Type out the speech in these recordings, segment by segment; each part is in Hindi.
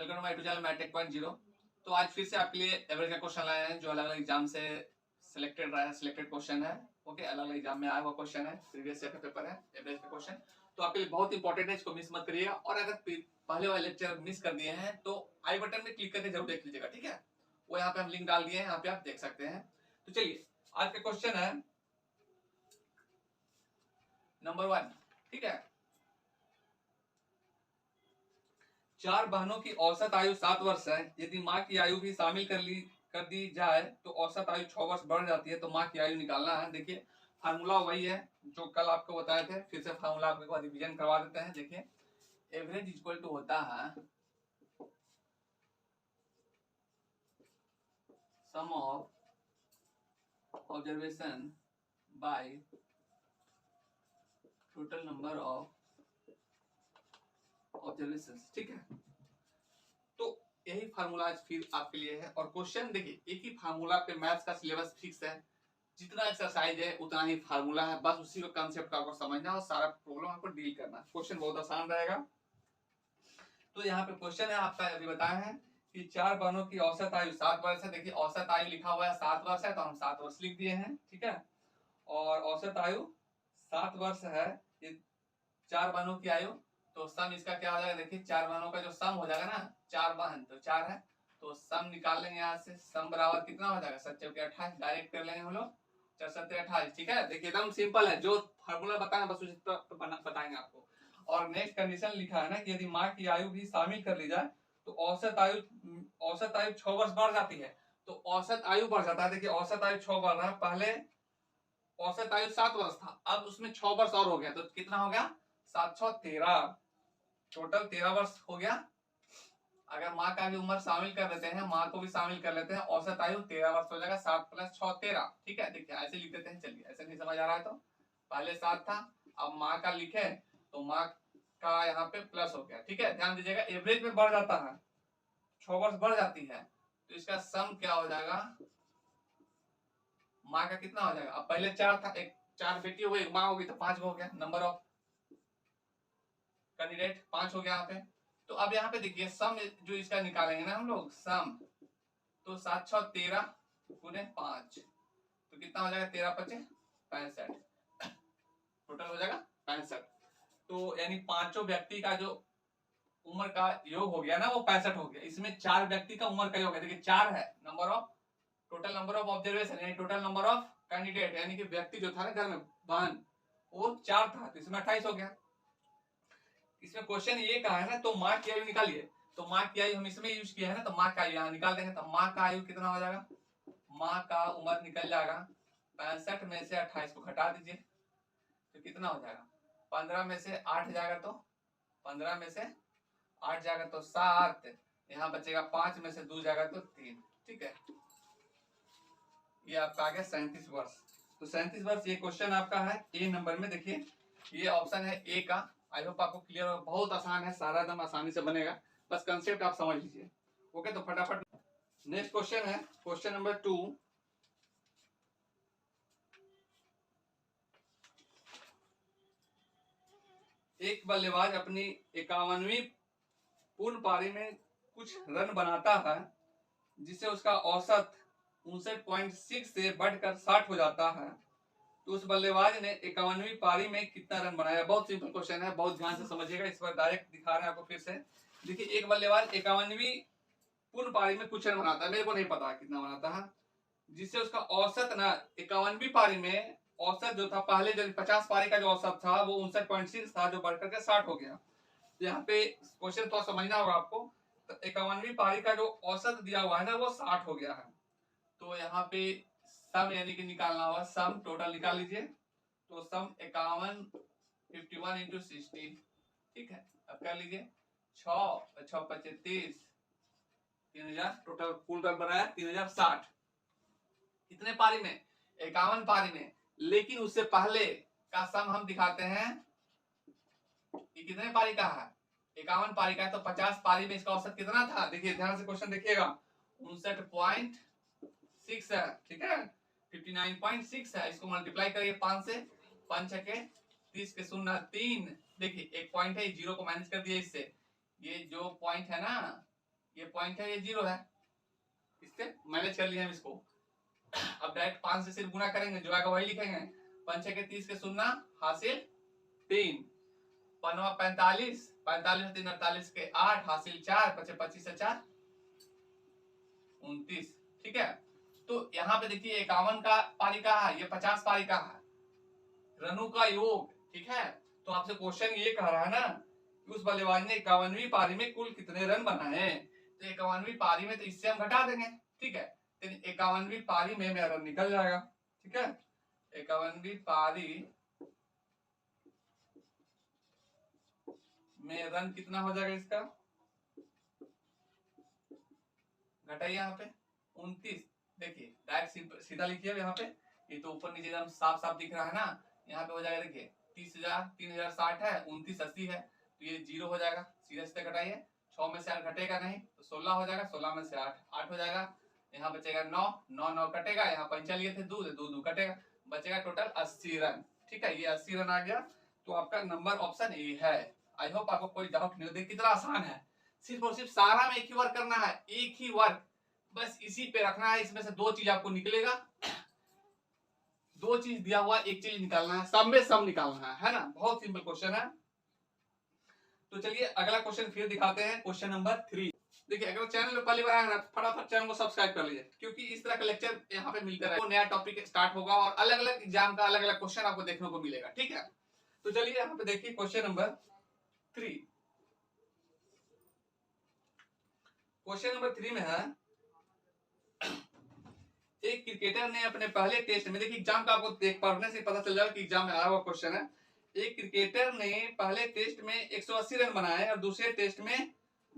Welcome to my YouTube channel matric point zero. तो आज फिर से आपके लिए एवरेज का क्वेश्चन लाए हैं जो अलग अलग एग्जाम से सिलेक्टेड रहा है, सिलेक्टेड क्वेश्चन है। ओके, अलग अलग एग्जाम में आया हुआ क्वेश्चन है, प्रीवियस ईयर का पेपर है एवरेज का क्वेश्चन। तो आपके लिए बहुत इंपॉर्टेंट है, इसको मिस मत करिएगा। और अगर पहले वाले लेक्चर मिस कर दिए हैं तो आई बटन में क्लिक करके जरूर देख लीजिएगा, ठीक है। वो यहाँ पे हम लिंक डाल दिए हैं, यहाँ पे आप देख सकते हैं। तो चलिए आज का क्वेश्चन है नंबर 1, ठीक है। 4 बहनों की औसत आयु 7 वर्ष है। यदि माँ की आयु भी शामिल कर दी जाए तो औसत आयु 6 वर्ष बढ़ जाती है। तो माँ की आयु निकालना है। देखिए फार्मूला वही है जो कल आपको बताए थे, फिर से फार्मूला आपको रिवीजन करवा देते हैं। देखिए एवरेज इक्वल टू होता है sum of observation by total number of observations, ठीक है। तो यही फार्मूला आज फिर आपके लिए है। और क्वेश्चन देखिए एक ही फार्मूला पे मैथ्स का सिलेबस फिक्स है, जितना एक्सरसाइज है उतना ही फार्मूला है, बस उसी को कांसेप्ट आपको समझना और सारा प्रॉब्लम आपको डील करना। क्वेश्चन बहुत आसान रहेगा। तो यहाँ पे क्वेश्चन है आपका, अभी बताया है कि 4 बहनों की औसत आयु 7 वर्ष है। देखिए औसत आयु लिखा हुआ है 7 वर्ष है, तो हम 7 वर्ष लिख दिए हैं, ठीक है। और औसत आयु 7 वर्ष है, ये 4 बहनों की आयु। तो सम इसका क्या हो जाएगा, देखिए 4 बहनों का जो सम हो जाएगा ना, 4 बहन तो 4 है, तो सम निकाल लेंगे यहाँ से। सम बराबर कितना हो जाएगा, 7 चौके 28, डायरेक्ट कर लेंगे हम लोग, 4 7 28, ठीक है। देखिए एकदम सिंपल है, जो फार्मूला बताएंगे बस उसी तरह बताएंगे आपको। और नेक्स्ट कंडीशन लिखा है ना कि यदि माँ की आयु भी शामिल कर ली जाए तो औसत आयु 6 वर्ष बढ़ जाती है। तो औसत आयु बढ़ जाता है। देखिए औसत आयु 6 बढ़ रहा है, पहले औसत आयु 7 वर्ष था, अब उसमें 6 वर्ष और हो गया, तो कितना हो गया, 7 6 13, टोटल 13 वर्ष हो गया। अगर माँ का भी उम्र शामिल कर लेते हैं, माँ को भी शामिल कर लेते हैं, औसत आयु 13 वर्ष हो जाएगा। 7 + 6 13, ठीक है। देखिए ऐसे लिख देते हैं, चलिए ऐसे नहीं समझ आ रहा है तो पहले 7 था, अब माँ का लिखे तो माँ का यहाँ पे प्लस हो गया, ठीक है। ध्यान दीजिएगा एवरेज में बढ़ जाता है, 6 वर्ष बढ़ जाती है, तो इसका सम क्या हो जाएगा, माँ का कितना हो जाएगा। अब पहले 4 था, एक 4 बेटी हो गई, एक माँ होगी, तो 5 हो गया, नंबर ऑफ कैंडिडेट 5 हो गया यहाँ पे। तो अब यहाँ पे देखिए सम जो इसका निकालेंगे ना हम लोग सम, तो 7 6 13 गुने 5, तो कितना हो जाएगा, 13 5 65, टोटल हो जाएगा 65। तो यानी पांचों व्यक्ति का जो उम्र का योग हो गया ना, वो 65 हो गया। इसमें 4 व्यक्ति का उम्र का योग है, देखिए 4 है number of, total number of observation यानी टोटल नंबर ऑफ कैंडिडेट यानी कि व्यक्ति जो था ना घर में बहन, वो 4 था, तो इसमें 28 हो गया। इसमें क्वेश्चन ये कहा है ना, तो माँ की आयु निकालिए। तो माँ की आयु हम इसमें यूज किया है ना, तो माँ का आयु यहाँ निकाल देंगे। तो माँ का आयु कितना हो जाएगा, माँ का उम्र निकल जाएगा 65 में से 28 को घटा दीजिए, तो कितना हो जाएगा, 15 में से 8 जाएगा, तो 15 में से 8 जाएगा तो 7, यहाँ बचेगा 5 में से 2 जाएगा तो 3, ठीक है। ये आपका आ गया 37 वर्ष। तो 37 वर्ष ये क्वेश्चन आपका है ए नंबर में। देखिए ये ऑप्शन है ए का। आई होप आपको क्लियर हो, बहुत आसान है, सारा एकदम आसानी से बनेगा, बस कंसेप्ट आप समझ लीजिए। ओके, तो फटाफट नेक्स्ट क्वेश्चन है क्वेश्चन नंबर 2। एक बल्लेबाज अपनी 51वीं पूर्ण पारी में कुछ रन बनाता है जिससे उसका औसत 59.6 से बढ़कर 60 हो जाता है। तो उस बल्लेबाज ने 51वीं पारी में कितना रन बनाया। बहुत सिंपल क्वेश्चन है, बहुत ध्यान से समझिएगा। इस बार डायरेक्ट दिखा रहे हैं आपको फिर से। देखिए एक बल्लेबाज 51वीं पूर्ण पारी में कुछ रन बनाता है, मेरे को नहीं पता कितना बनाता है, जिससे उसका औसत ना 51वीं पारी में औसत जो था, पहले जो 50 पारी का जो औसत था वो 59.6 था, जो बढ़कर के 60 हो गया। तो यहाँ पे क्वेश्चन थोड़ा समझना होगा आपको। तो 51वीं पारी का जो औसत दिया हुआ है ना, वो 60 हो गया है। तो यहाँ पे सम यानी कि निकालना होगा, सम टोटल निकाल लीजिए। तो सम 51 51 इंटू 60, ठीक है। अब कर लीजिए 6 6 25 30, 3000 टोटल कुल रन बनाया 3060। कितने पारी में, 51 पारी में। लेकिन उससे पहले का सम हम दिखाते हैं कि कितने पारी का है, 51 पारी का है। तो 50 पारी में इसका औसत कितना था, देखिए ध्यान से क्वेश्चन देखिएगा, 59.6 है, ठीक है, 59.6 है। इसको मल्टीप्लाई करिए 5 से, 5 छके 30 के 0 3। देखिए एक पॉइंट है, जीरो को माइनस कर दिया इससे, ये जो पॉइंट है ना ये पॉइंट है, ये 0 है, इससे मैनेज कर लिया हम इसको। अब डायरेक्ट 5 से सिर्फ गुना करेंगे, जो आएगा वही लिखेंगे। 5 6 के 30 के 0 हासिल 3, 5 45, 45 3 48 के 8 हासिल 4, 25 से 4 29। ठीक है, तो यहाँ पे देखिए 51 का पारी का है, ये 50 पारी का है, रनों का योग। ठीक है, तो आपसे क्वेश्चन ये कह रहा है ना कि उस बल्लेबाज ने 51वीं पारी में कुल कितने रन बनाए, तो 51वीं पारी में तो इससे हम घटा देंगे। ठीक है, तो 51वीं पारी में मेरा रन निकल जाएगा। ठीक है, 51वीं पारी में रन कितना हो जाएगा इसका, घटाइए यहाँ पे 29। देखिए डायरेक्ट सीधा लिखिए यहाँ पे, ये तो ऊपर नीचे एकदम साफ साफ दिख रहा है ना। यहाँ पे हो जाएगा, देखिए 30,000 3060 है, 2980 है, तो ये 0 हो जाएगा। सीधे सीधे घटाइए, 6 में से 8 घटेगा नहीं तो 16 हो जाएगा, 16 में से 8 हो जाएगा, यहाँ बचेगा 9 9 9 कटेगा, यहाँ पंचा लिए थे 2 2 2 कटेगा, बचेगा टोटल 80 रन। ठीक है, ये 80 रन आ गया, तो आपका नंबर ऑप्शन ए है। आई होप आपको कोई डाउट नहीं हो। देखिए कितना आसान है, सिर्फ और सिर्फ सारा में एक ही वर्क करना है, एक ही वर्क बस इसी पे रखना है। इसमें से 2 चीज आपको निकलेगा, 2 चीज दिया हुआ, एक चीज निकालना है, सब में सब निकालना है ना। बहुत सिंपल क्वेश्चन है। तो चलिए अगला क्वेश्चन फिर दिखाते हैं, क्वेश्चन नंबर 3। देखिए अगर चैनल पर पहली बार आया ना, फटाफट चैनल को सब्सक्राइब कर लीजिए, क्योंकि इस तरह का लेक्चर यहाँ पे मिलता रहेगा। नया टॉपिक स्टार्ट होगा और अलग अलग एग्जाम का अलग अलग क्वेश्चन आपको देखने को मिलेगा। ठीक है, तो चलिए यहाँ पे देखिए क्वेश्चन नंबर 3। क्वेश्चन नंबर 3 में है, एक क्रिकेटर ने अपने पहले टेस्ट में, देखिए एग्जाम का आपको देख पढ़ने से पता चल जाएगा कि एग्जाम में आया हुआ क्वेश्चन है। एक क्रिकेटर ने पहले टेस्ट में 180 रन बनाए और दूसरे टेस्ट में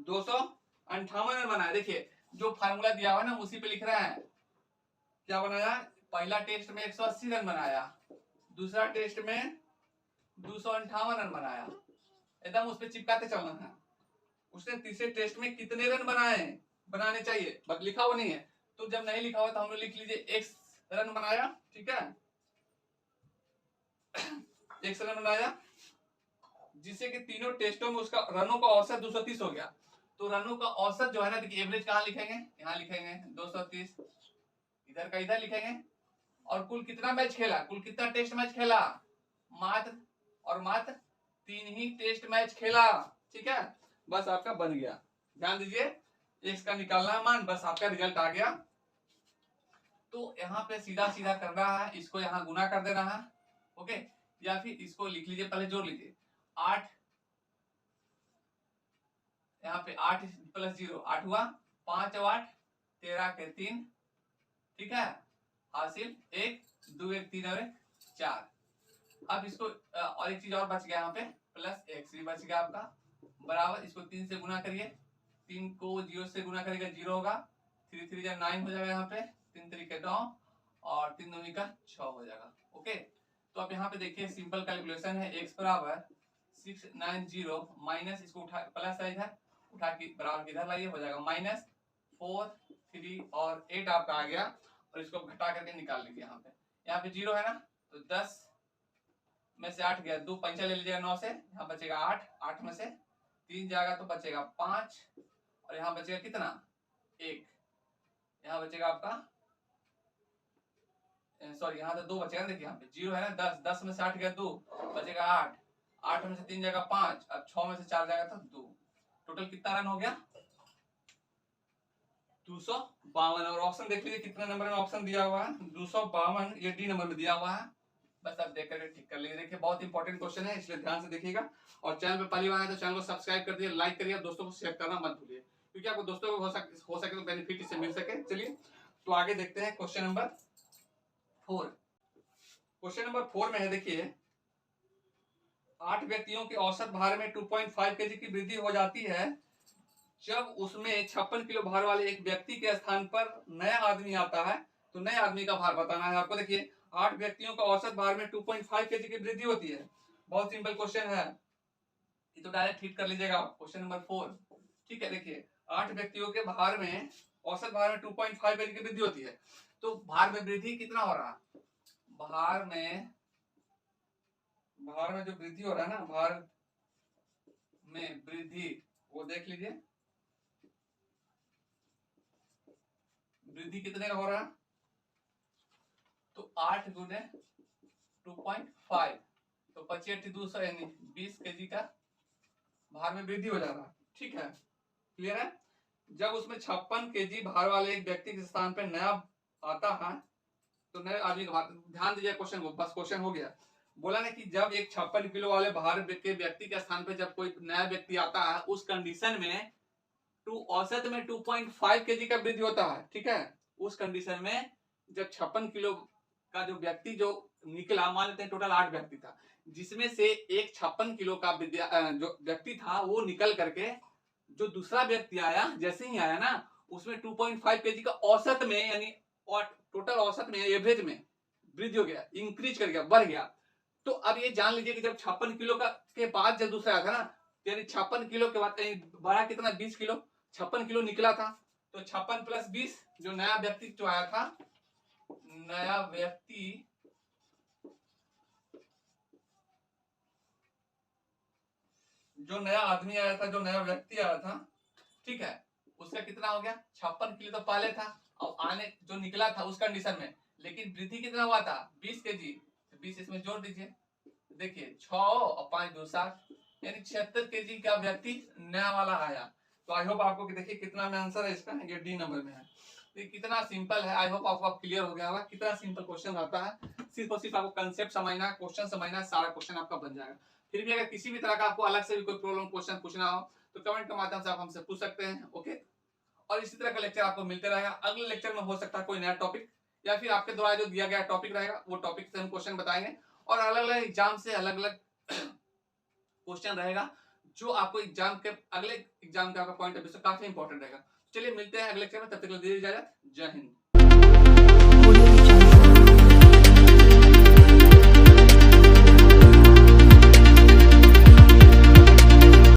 258 रन बनाए। देखिए जो फार्मूला दिया हुआ है ना उसी पे लिख रहे हैं। क्या बनाया, पहला टेस्ट में 180 रन बनाया, दूसरा टेस्ट में 258 रन बनाया, एकदम उस पर चिपकाते चलना है। उसने तीसरे टेस्ट में कितने रन बनाने चाहिए, बस लिखा हुआ नहीं है, तो जब नहीं लिखा हुआ तो हम लोग लिख लीजिए x रन बनाया। ठीक है, x रन बनाया, जिससे कि तीनों टेस्टों में उसका रनों का औसत 230 हो गया। तो रनों का औसत जो है ना, देखिए एवरेज कहाँ लिखेंगे, यहाँ लिखेंगे 230, इधर का इधर लिखेंगे। और कुल कितना मैच खेला, कुल कितना टेस्ट मैच खेला, मात्र और मात्र 3 ही टेस्ट मैच खेला। ठीक है, बस आपका बन गया। ध्यान दीजिए, x का निकालना है मान, बस आपका रिजल्ट आ गया। तो यहाँ पे सीधा सीधा करना है, इसको यहाँ गुना कर देना है। ओके, या फिर इसको लिख लीजिए, पहले जोड़ लीजिए 8, यहाँ पे 8 + 0 8 हुआ, 5 और 8 13 के 3। ठीक है, हासिल 1 2 1 3 और 1 4। अब इसको और एक चीज और बच गया, यहाँ पे प्लस x भी बच गया आपका, बराबर इसको 3 से गुना करिए, 3 को 0 से गुना करेगा 0 होगा, 3 3 जा 9 हो जाएगा, यहाँ पे 3 3 के 9 और 3 2 का 6 हो जाएगा। ओके, तो अब यहाँ पे देखिए सिंपल कैलकुलेशन है, x बराबर 690 माइनस, इसको उठा प्लस है इधर, उठा के बराबर किधर लाइए, हो जाएगा -4 3 और 8 आपका आ गया। और इसको घटा करके निकाल लीजिए, यहाँ पे 0 है ना, तो 10 में से 8 गया, 2 पंचा ले लीजिएगा 9 से, यहाँ बचेगा 8, 8 में से 3 जाएगा तो बचेगा 5, और यहाँ बचेगा कितना 1, यहाँ बचेगा आपका सॉरी यहाँ तो 2 बचेगा, देखिए यहाँ पे 0 है ना, 10 10 में से 8 गया 2, बचेगा 8, 8 में से 3 जाएगा 5, अब 6 में से 4 जाएगा तो 2। टोटल कितना रन हो गया 252। और ऑप्शन देख लीजिए कितना नंबर में ऑप्शन दिया हुआ है 252, ये डी नंबर में दिया हुआ है। बस आप देख करके ठीक कर लीजिए। देखिए बहुत इंपॉर्टेंट क्वेश्चन है, इसलिए ध्यान से देखिएगा। और चैनल पे पहली बार आए तो चैनल को सब्सक्राइब कर दिए, लाइक करिए, दोस्तों को शेयर करना मत भूलिए, क्योंकि आपको दोस्तों को हो सके तो बेनिफिट इससे मिल सके। चलिए तो आगे देखते हैं क्वेश्चन नंबर 4। क्वेश्चन नंबर 4 में है, देखिए 8 व्यक्तियों के औसत भार में 2.5 केजी की वृद्धि हो जाती है जब उसमें 56 किलो भार वाले एक व्यक्ति के स्थान पर नया आदमी आता है। तो नए आदमी का भार बताना है आपको। देखिए 8 व्यक्तियों का औसत भार में 2.5 केजी की वृद्धि होती है। बहुत सिंपल क्वेश्चन है, ये तो डायरेक्ट हिट कर लीजिएगा क्वेश्चन नंबर 4। ठीक है, देखिए 8 व्यक्तियों के भार में औसत भार में 2.5 केजी की वृद्धि होती है। तो भार में वृद्धि कितना हो रहा है, भार में जो वृद्धि हो रहा है ना, भार में वृद्धि वो देख लीजिए। वृद्धि कितने का हो रहा है? तो 8 गुने 2.5 तो 25 यानी 20 केजी का भार में वृद्धि हो जा रहा है। ठीक है, क्लियर है। जब उसमें 56 केजी भार वाले एक व्यक्ति के स्थान पे नया आता है तो नए आदमी का भार, ध्यान दीजिए क्वेश्चन को, बस क्वेश्चन हो गया। बोला ना कि जब एक 56 किलो वाले भार के व्यक्ति के स्थान पे जब कोई नया व्यक्ति आता है उस कंडीशन में औसत में 2.5 केजी का वृद्धि होता है। ठीक है, उस कंडीशन में जब 56 किलो का जो व्यक्ति जो निकला, मान लेते हैं टोटल 8 व्यक्ति था, जिसमें से एक 56 किलो का जो व्यक्ति था वो निकल करके जो दूसरा व्यक्ति आया, जैसे ही आया ना उसमें 2.5 केजी का औसत में यानी टोटल औसत में एवरेज में वृद्धि हो गया, इंक्रीज कर गया, बढ़ गया। तो अब ये जान लीजिए कि जब 56 किलो का के बाद जब दूसरा आया था ना, यानी 56 किलो के बाद बढ़ा कितना, 20 किलो, 56 किलो निकला था तो 56 प्लस 20 जो नया व्यक्ति जो आया था, नया व्यक्ति जो नया आदमी आया था, जो नया व्यक्ति आया था, ठीक है, उसका कितना हो गया, 56 किलो तो पहले था और आने जो निकला था उस कंडीशन में, लेकिन वृद्धि कितना हुआ था, 20 केजी, 20 इसमें जोड़ दीजिए, देखिए 6 और 5 2 7 यानी 76 केजी का व्यक्ति नया वाला आया। तो आई होप आपको कि देखिए कितना में आंसर है इसका, ये डी नंबर में है। तो कितना सिंपल है, आई होप आपको क्लियर हो गया होगा कितना सिंपल क्वेश्चन आता है। सिर्फ और सिर्फ आपको कंसेप्ट समझना, क्वेश्चन समझना, सारा क्वेश्चन आपका बन जाएगा। फिर भी अगर किसी भी तरह का आपको अलग से भी कोई प्रॉब्लम क्वेश्चन पूछना हो तो कमेंट के माध्यम से आप हमसे पूछ सकते हैं। ओके, और इसी तरह का लेक्चर आपको मिलते रहेगा। अगले लेक्चर में हो सकता है कोई नया टॉपिक या फिर आपके द्वारा जो दिया गया टॉपिक रहेगा वो टॉपिक से हम क्वेश्चन बताएंगे, और अलग अलग एग्जाम से अलग अलग क्वेश्चन रहेगा जो आपको एग्जाम के अगले एग्जाम का आपका पॉइंट ऑफ व्यू से काफी इंपॉर्टेंट रहेगा। चलिए मिलते हैं अगले लेक्चर में, तब तक के लिए दीजिए इजाजत। जय हिंद।